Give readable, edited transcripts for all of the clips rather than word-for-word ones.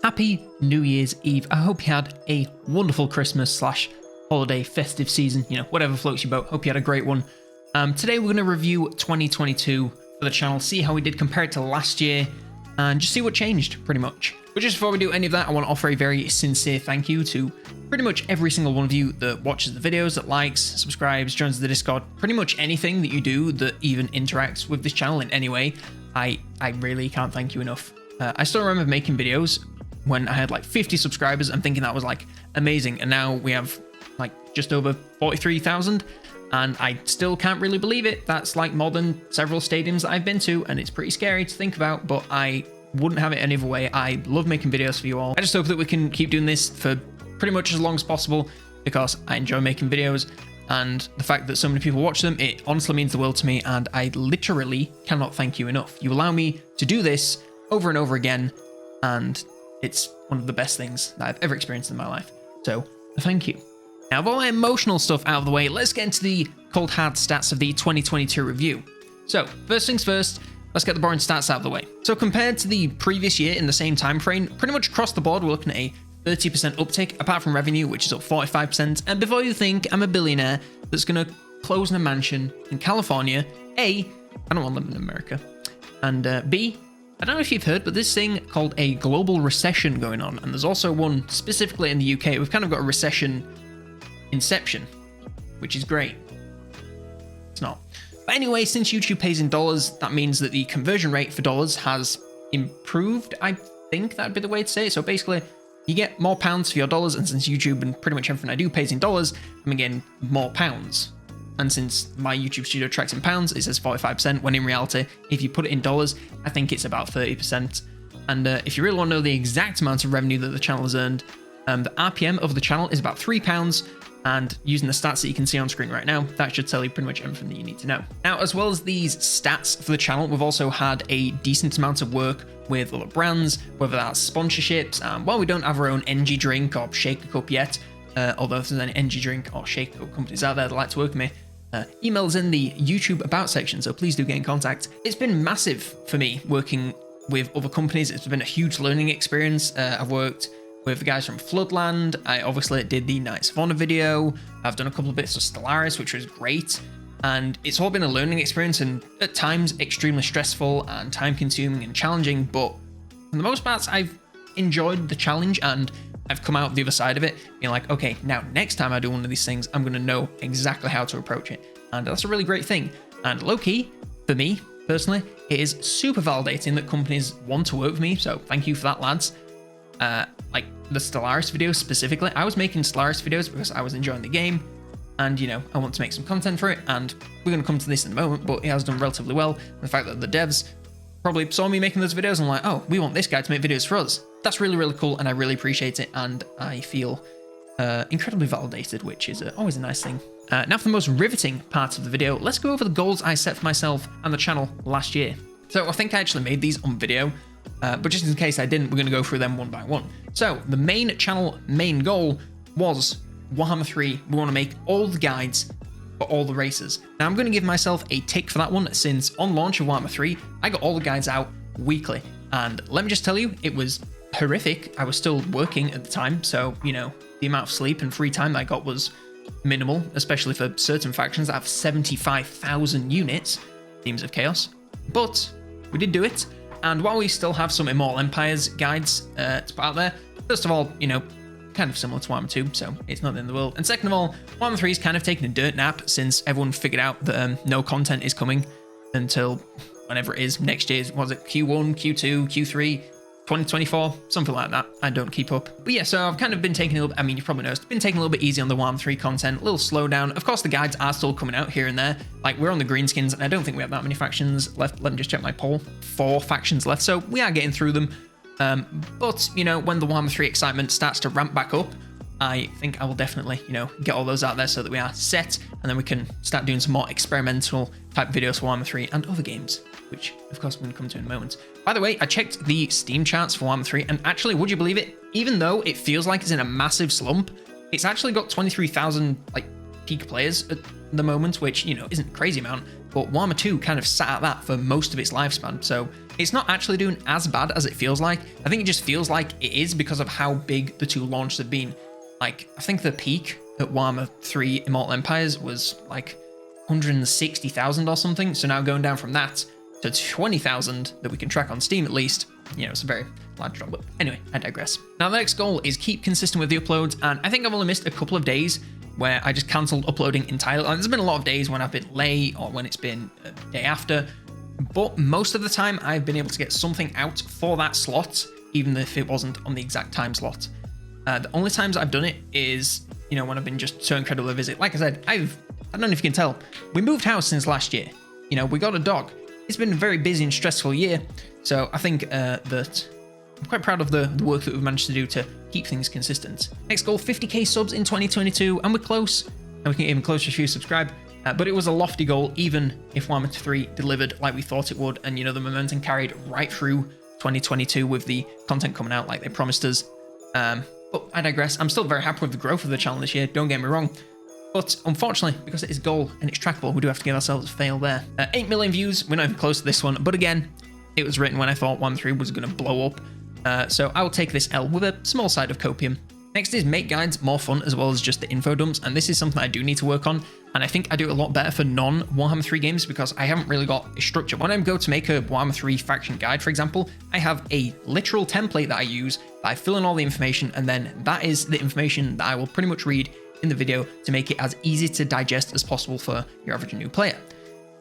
Happy New Year's Eve. I hope you had a wonderful Christmas / holiday festive season, whatever floats your boat. Hope you had a great one. Today we're going to review 2022 for the channel, see how we did compared to last year, and just see what changed, pretty much. But just before we do any of that, I want to offer a very sincere thank you to pretty much every single one of you that watches the videos, that likes, subscribes, joins the Discord, pretty much anything that you do that even interacts with this channel in any way. I really can't thank you enough. I still remember making videos when I had like 50 subscribers and thinking that was like amazing, and now we have like just over 43,000, and I still can't really believe it. That's like more than several stadiums that I've been to, and it's pretty scary to think about, but I wouldn't have it any other way. I love making videos for you all. I just hope that we can keep doing this for pretty much as long as possible, because I enjoy making videos, and the fact that so many people watch them, it honestly means the world to me, and I literally cannot thank you enough. You allow me to do this over and over again, and it's one of the best things that I've ever experienced in my life. So, thank you. Now, with all that emotional stuff out of the way, let's get into the cold hard stats of the 2022 review. So, first things first, let's get the boring stats out of the way. So, compared to the previous year in the same time frame, pretty much across the board, we're looking at a 30% uptick, apart from revenue, which is up 45%. And before you think I'm a billionaire that's going to close in a mansion in California, A, I don't want to live in America, and B, I don't know if you've heard, but this thing called a global recession going on, and there's also one specifically in the UK. We've kind of got a recession inception, which is great. It's not. But anyway, since YouTube pays in dollars, that means that the conversion rate for dollars has improved. I think that'd be the way to say it. So basically, you get more pounds for your dollars, and since YouTube and pretty much everything I do pays in dollars, I'm getting more pounds. And since my YouTube studio tracks in pounds, it says 45%, when in reality, if you put it in dollars, I think it's about 30%. And if you really want to know the exact amount of revenue that the channel has earned, the RPM of the channel is about £3, and using the stats that you can see on screen right now, that should tell you pretty much everything that you need to know. Now, as well as these stats for the channel, we've also had a decent amount of work with other brands, whether that's sponsorships. While we don't have our own energy drink or shaker cup yet, although if there's any energy drink or shaker cup companies out there that like to work with me, email's in the YouTube about section, so please do get in contact. It's been massive for me working with other companies. It's been a huge learning experience. I've worked with the guys from Floodland. I obviously did the Knights of Honor video. I've done a couple of bits of Stellaris, which was great. And it's all been a learning experience, and at times extremely stressful and time consuming and challenging, but for the most part, I've enjoyed the challenge, and I've come out the other side of it being like, okay, now next time I do one of these things, I'm going to know exactly how to approach it. And that's a really great thing. And low-key, for me, personally, it is super validating that companies want to work with me, so thank you for that, lads. Like the Stellaris video specifically, I was making Stellaris videos because I was enjoying the game, and I want to make some content for it, and we're going to come to this in a moment, but it has done relatively well. And the fact that the devs probably saw me making those videos and like, oh, we want this guy to make videos for us. That's really, really cool, and I really appreciate it, and I feel incredibly validated, which is always a nice thing. Now for the most riveting part of the video, let's go over the goals I set for myself and the channel last year. So I think I actually made these on video, but just in case I didn't, we're going to go through them one by one. So the main goal was Warhammer 3. We want to make all the guides for all the races. Now I'm going to give myself a tick for that one, since on launch of Warhammer 3, I got all the guides out weekly. And let me just tell you, it was horrific. I was still working at the time, so, the amount of sleep and free time that I got was minimal, especially for certain factions that have 75,000 units, Themes of Chaos. But we did do it, and while we still have some Immortal Empires guides to put out there, first of all, kind of similar to Warhammer 2, so it's not the end of the world. And second of all, Warhammer 3 is kind of taking a dirt nap, since everyone figured out that no content is coming until whenever it is next year. Was it Q1, Q2, Q3, 2024, something like that? I don't keep up. But yeah, so I've kind of been taking a little, you probably noticed, been taking a little bit easy on the Warhammer 3 content, a little slowdown. Of course, the guides are still coming out here and there. Like, we're on the greenskins, and I don't think we have that many factions left. Let me just check my poll. 4 factions left, so we are getting through them. But, when the Warhammer 3 excitement starts to ramp back up, I think I will definitely, get all those out there so that we are set, and then we can start doing some more experimental type videos for Warhammer 3 and other games, which, of course, we're going to come to in a moment. By the way, I checked the Steam charts for Warhammer 3, and actually, would you believe it? Even though it feels like it's in a massive slump, it's actually got 23,000, peak players the moment, which, you know, isn't a crazy amount, but Warhammer 2 kind of sat at that for most of its lifespan, so it's not actually doing as bad as it feels like. I think it just feels like it is because of how big the 2 launches have been. Like, I think the peak at Warhammer 3 Immortal Empires was like 160,000 or something, so now going down from that to 20,000 that we can track on Steam at least, you know, it's a very large drop. But anyway, I digress. Now the next goal is keep consistent with the uploads, and I think I've only missed a couple of days where I just cancelled uploading entirely. And there's been a lot of days when I've been late or when it's been a day after, but most of the time I've been able to get something out for that slot, even if it wasn't on the exact time slot. The only times I've done it is, you know, when I've been just so incredibly busy. Like I said, I don't know if you can tell, we moved house since last year. You know, we got a dog. It's been a very busy and stressful year, so I think that I'm quite proud of the work that we've managed to do to keep things consistent. Next goal, 50k subs in 2022, and we're close, and we can get even closer if you subscribe. But it was a lofty goal, even if Warhammer 3 delivered like we thought it would, and, you know, the momentum carried right through 2022 with the content coming out like they promised us. But I digress. I'm still very happy with the growth of the channel this year, don't get me wrong. But unfortunately, because it is goal and it's trackable, we do have to give ourselves a fail there. 8 million views, we're not even close to this one. But again, it was written when I thought 1.3 was going to blow up. So I will take this L with a small side of copium. Next is make guides more fun as well as just the info dumps. And this is something I do need to work on. And I think I do it a lot better for non-Warhammer 3 games because I haven't really got a structure. When I go to make a Warhammer 3 faction guide, for example, I have a literal template that I use, that I fill in all the information, and then that is the information that I will pretty much read in the video to make it as easy to digest as possible for your average new player.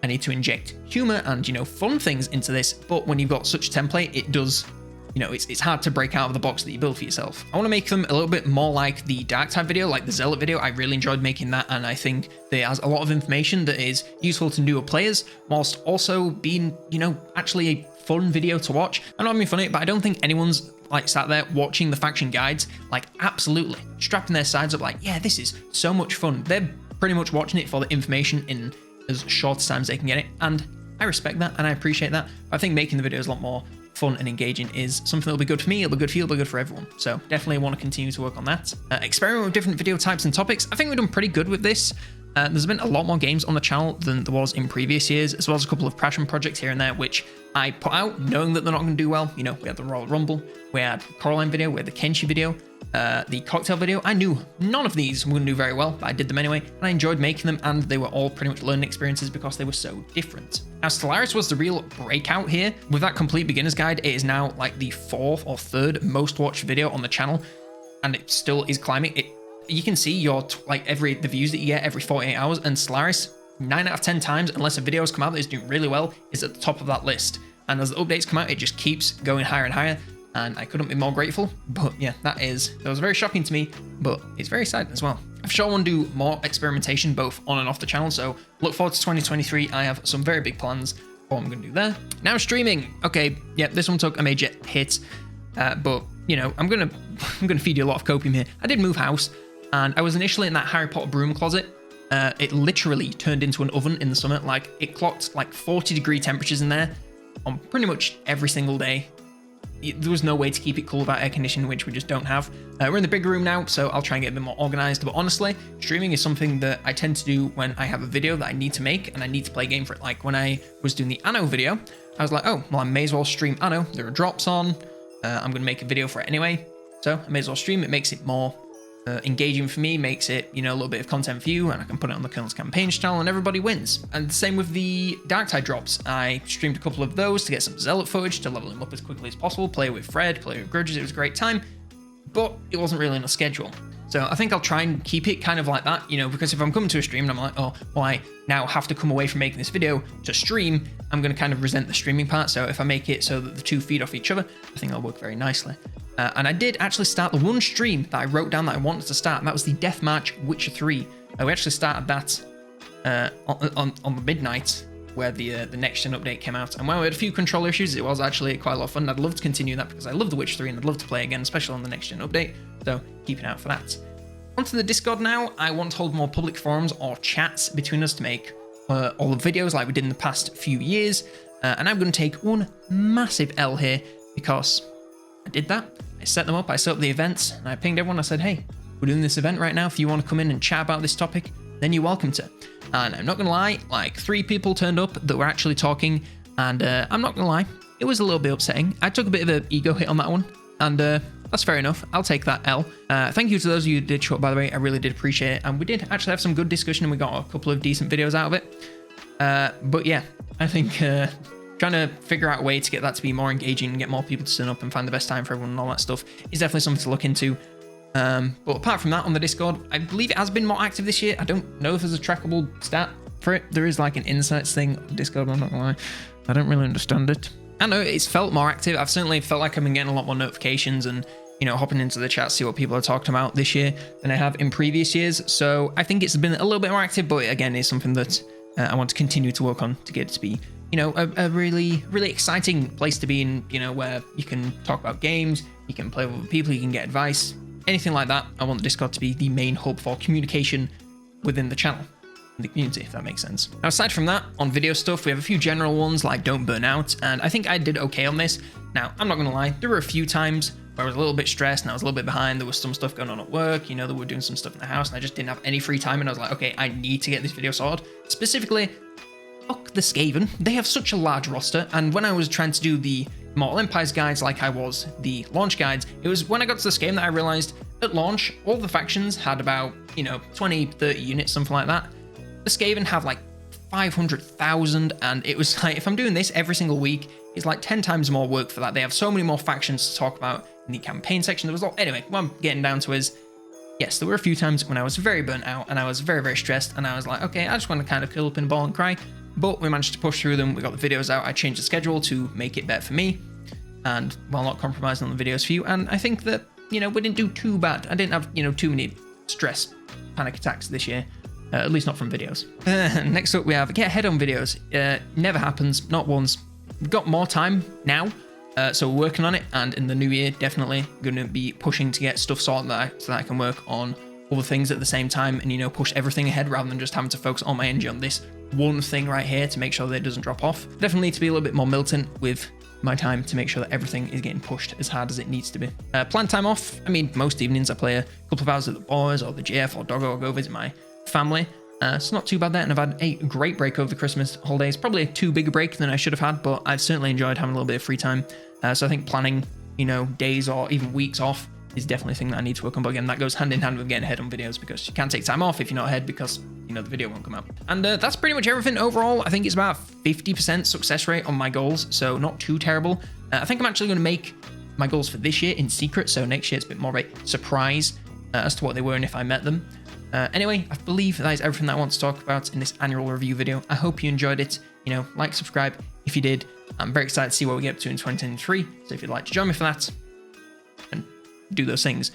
I need to inject humor and, you know, fun things into this, but when you've got such a template, it does, you know, it's hard to break out of the box that you build for yourself. I want to make them a little bit more like the Dark Tide video, like the Zealot video. I really enjoyed making that, and I think that it has a lot of information that is useful to newer players, whilst also being, you know, actually a fun video to watch. I'm not being funny, but I don't think anyone's like sat there watching the faction guides, like absolutely strapping their sides up like, yeah, this is so much fun. They're pretty much watching it for the information in as short a time as they can get it, and I respect that and I appreciate that. I think making the videos a lot more fun and engaging is something that'll be good for me, it'll be good for you, it'll be good for everyone. So definitely want to continue to work on that. Experiment with different video types and topics. I think we've done pretty good with this. There's been a lot more games on the channel than there was in previous years, as well as a couple of passion projects here and there, which I put out knowing that they're not going to do well. You know, we had the Royal Rumble, we had the Coraline video, we had the Kenshi video, the Cocktail video. I knew none of these were going to do very well, but I did them anyway, and I enjoyed making them, and they were all pretty much learning experiences because they were so different. Now, Stellaris was the real breakout here. With that complete beginner's guide, it is now like the 4th or 3rd most watched video on the channel, and it still is climbing. You can see your the views that you get every 48 hours, and Stellaris 9 out of 10 times, unless a video has come out that is doing really well, is at the top of that list. And as the updates come out, it just keeps going higher and higher, and I couldn't be more grateful. But yeah, that was very shocking to me, but it's very exciting as well. I sure want to do more experimentation both on and off the channel, so look forward to 2023. I have some very big plans for what I'm going to do there. Now streaming. Okay, yeah, this one took a major hit, but you know, I'm gonna feed you a lot of copium here. I did move house, and I was initially in that Harry Potter broom closet. It literally turned into an oven in the summer. Like, it clocked like 40-degree temperatures in there on pretty much every single day. There was no way to keep it cool without air conditioning, which we just don't have. We're in the big room now, so I'll try and get a bit more organized. But honestly, streaming is something that I tend to do when I have a video that I need to make and I need to play a game for it. Like when I was doing the Anno video, I was like, oh, well, I may as well stream Anno. There are drops on. I'm going to make a video for it anyway, so I may as well stream. It makes it more engaging for me, makes it, you know, a little bit of content for you, and I can put it on the Colonel's Campaigns channel and everybody wins. And the same with the Darktide drops. I streamed a couple of those to get some Zealot footage to level him up as quickly as possible, play with Fred, play with Grudges. It was a great time, but it wasn't really on a schedule. So I think I'll try and keep it kind of like that, you know, because if I'm coming to a stream and I'm like, oh, well, I now have to come away from making this video to stream, I'm going to kind of resent the streaming part. So if I make it so that the two feed off each other, I think that'll work very nicely. And I did actually start the one stream that I wrote down that I wanted to start, and that was the Deathmatch Witcher 3. We actually started that on the midnight where the next gen update came out. And while we had a few controller issues, it was actually quite a lot of fun. I'd love to continue that because I love The Witcher 3 and I'd love to play again, especially on the next gen update. So keep an eye out for that. Onto the Discord now. I want to hold more public forums or chats between us to make all the videos like we did in the past few years. And I'm going to take one massive L here because I did that. I set them up, I set up the events, and I pinged everyone. I said, hey, we're doing this event right now. If you want to come in and chat about this topic, then you're welcome to. And I'm not gonna lie, like 3 people turned up that were actually talking, and I'm not gonna lie, it was a little bit upsetting. I took a bit of an ego hit on that one, and that's fair enough. I'll take that L. Thank you to those of you who did show up, by the way. I really did appreciate it, and we did actually have some good discussion, and we got a couple of decent videos out of it. But yeah, I think trying to figure out a way to get that to be more engaging and get more people to turn up and find the best time for everyone and all that stuff is definitely something to look into. But apart from that, on the Discord, I believe it has been more active this year. I don't know if there's a trackable stat for it. There is like an insights thing on Discord, I'm not gonna lie. I don't really understand it. I know it's felt more active. I've certainly felt like I've been getting a lot more notifications and, you know, hopping into the chat, see what people are talking about this year than I have in previous years. So I think it's been a little bit more active, but again, it's something that I want to continue to work on to get it to be, you know, a really, really exciting place to be in, you know, where you can talk about games, you can play with other people, you can get advice, anything like that. I want the Discord to be the main hub for communication within the channel, the community, if that makes sense. Now, aside from that, on video stuff, we have a few general ones like don't burn out, and I think I did okay on this. Now, I'm not gonna lie, there were a few times where I was a little bit stressed and I was a little bit behind. There was some stuff going on at work, you know, that we were doing some stuff in the house, and I just didn't have any free time, and I was like, okay, I need to get this video sorted. Specifically, fuck the Skaven. They have such a large roster, and when I was trying to do the Immortal Empires guides like I was the launch guides, it was when I got to this game that I realized at launch, all the factions had about, you know, 20, 30 units, something like that. The Skaven have like 500,000, and it was like, if I'm doing this every single week, it's like 10 times more work for that. They have so many more factions to talk about in the campaign section. There was all, anyway, what I'm getting down to is, yes, there were a few times when I was very burnt out and I was very, very stressed, and I was like, okay, I just want to kind of curl up in a ball and cry. But we managed to push through them. We got the videos out. I changed the schedule to make it better for me, and while not compromising on the videos for you. And I think that, you know, we didn't do too bad. I didn't have, you know, too many stress panic attacks this year. At least not from videos. Next up, we have get ahead on videos. Never happens, not once. We've got more time now, so we're working on it. And in the new year, definitely going to be pushing to get stuff sorted so that I can work on other things at the same time and, you know, push everything ahead rather than just having to focus all my energy on this one thing right here to make sure that it doesn't drop off. Definitely need to be a little bit more militant with my time to make sure that everything is getting pushed as hard as it needs to be. Planned time off. I mean, most evenings I play a couple of hours at the boys or the GF or Doggo, or go visit my family. It's not too bad there, and I've had a great break over the Christmas holidays. Probably a too big a break than I should have had, but I've certainly enjoyed having a little bit of free time. So I think planning, you know, days or even weeks off is definitely a thing that I need to work on. But again, that goes hand in hand with getting ahead on videos, because you can't take time off if you're not ahead, because, you know, the video won't come out. And that's pretty much everything overall. I think it's about 50% success rate on my goals, so not too terrible. I think I'm actually going to make my goals for this year in secret, so next year it's a bit more of a surprise as to what they were and if I met them. Anyway, I believe that is everything that I want to talk about in this annual review video. I hope you enjoyed it. You know, like, subscribe if you did. I'm very excited to see what we get up to in 2023. So if you'd like to join me for that and do those things.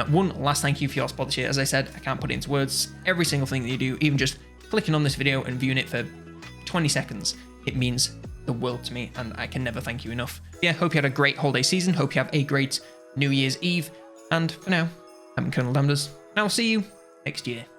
One last thank you for your support this year. As I said, I can't put it into words. Every single thing that you do, even just clicking on this video and viewing it for 20 seconds, it means the world to me, and I can never thank you enough. Yeah, hope you had a great holiday season. Hope you have a great New Year's Eve. And for now, I'm Colonel Damneders, and I'll see you next year.